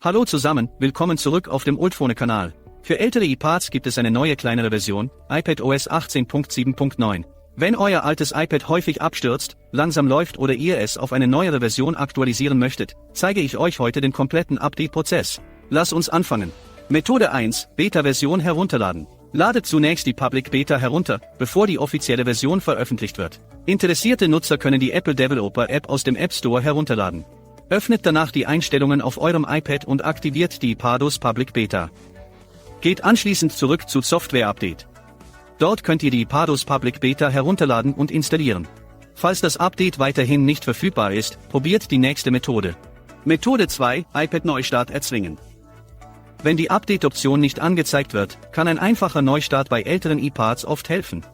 Hallo zusammen, willkommen zurück auf dem Ultphone-Kanal. Für ältere iPads gibt es eine neue kleinere Version, iPadOS 18.7.9. Wenn euer altes iPad häufig abstürzt, langsam läuft oder ihr es auf eine neuere Version aktualisieren möchtet, zeige ich euch heute den kompletten Update-Prozess. Lass uns anfangen. Methode 1, Beta-Version herunterladen. Ladet zunächst die Public Beta herunter, bevor die offizielle Version veröffentlicht wird. Interessierte Nutzer können die Apple Developer App aus dem App Store herunterladen. Öffnet danach die Einstellungen auf eurem iPad und aktiviert die iPadOS Public Beta. Geht anschließend zurück zu Software Update. Dort könnt ihr die iPadOS Public Beta herunterladen und installieren. Falls das Update weiterhin nicht verfügbar ist, probiert die nächste Methode. Methode 2, iPad Neustart erzwingen. Wenn die Update-Option nicht angezeigt wird, kann ein einfacher Neustart bei älteren iPads oft helfen.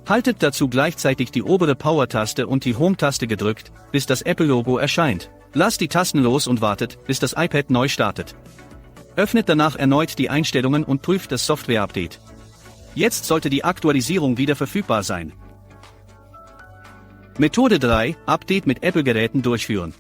Haltet dazu gleichzeitig die obere Power-Taste und die Home-Taste gedrückt, bis das Apple-Logo erscheint. Lasst die Tasten los und wartet, bis das iPad neu startet. Öffnet danach erneut die Einstellungen und prüft das Software-Update. Jetzt sollte die Aktualisierung wieder verfügbar sein. Methode 3, Update mit Apple-Geräten durchführen.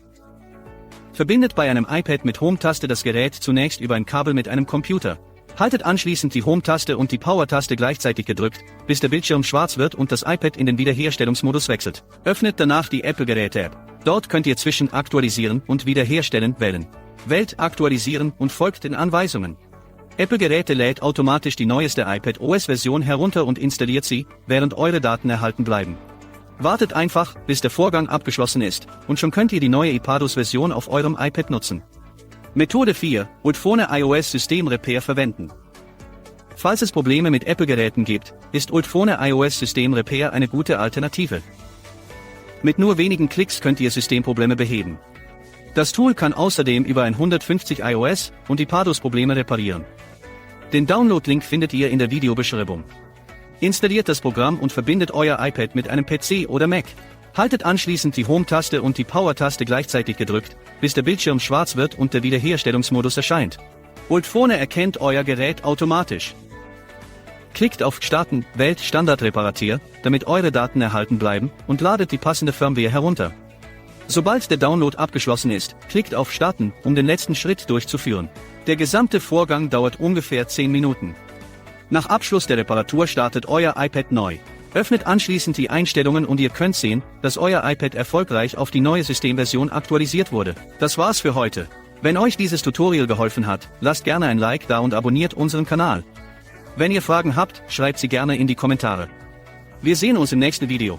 Verbindet bei einem iPad mit Home-Taste das Gerät zunächst über ein Kabel mit einem Computer. Haltet anschließend die Home-Taste und die Power-Taste gleichzeitig gedrückt, bis der Bildschirm schwarz wird und das iPad in den Wiederherstellungsmodus wechselt. Öffnet danach die Apple-Geräte-App. Dort könnt ihr zwischen Aktualisieren und Wiederherstellen wählen. Wählt Aktualisieren und folgt den Anweisungen. Apple-Geräte lädt automatisch die neueste iPadOS-Version herunter und installiert sie, während eure Daten erhalten bleiben. Wartet einfach, bis der Vorgang abgeschlossen ist, und schon könnt ihr die neue iPadOS-Version auf eurem iPad nutzen. Methode 4, Ultphone iOS System Repair verwenden. Falls es Probleme mit Apple-Geräten gibt, ist Ultphone iOS System Repair eine gute Alternative. Mit nur wenigen Klicks könnt ihr Systemprobleme beheben. Das Tool kann außerdem über 150 iOS und iPadOS-Probleme reparieren. Den Download-Link findet ihr in der Videobeschreibung. Installiert das Programm und verbindet euer iPad mit einem PC oder Mac. Haltet anschließend die Home-Taste und die Power-Taste gleichzeitig gedrückt, bis der Bildschirm schwarz wird und der Wiederherstellungsmodus erscheint. Ultphone erkennt euer Gerät automatisch. Klickt auf Starten, wählt Standard-Reparatur, damit eure Daten erhalten bleiben, und ladet die passende Firmware herunter. Sobald der Download abgeschlossen ist, klickt auf Starten, um den letzten Schritt durchzuführen. Der gesamte Vorgang dauert ungefähr 10 Minuten. Nach Abschluss der Reparatur startet euer iPad neu. Öffnet anschließend die Einstellungen und ihr könnt sehen, dass euer iPad erfolgreich auf die neue Systemversion aktualisiert wurde. Das war's für heute. Wenn euch dieses Tutorial geholfen hat, lasst gerne ein Like da und abonniert unseren Kanal. Wenn ihr Fragen habt, schreibt sie gerne in die Kommentare. Wir sehen uns im nächsten Video.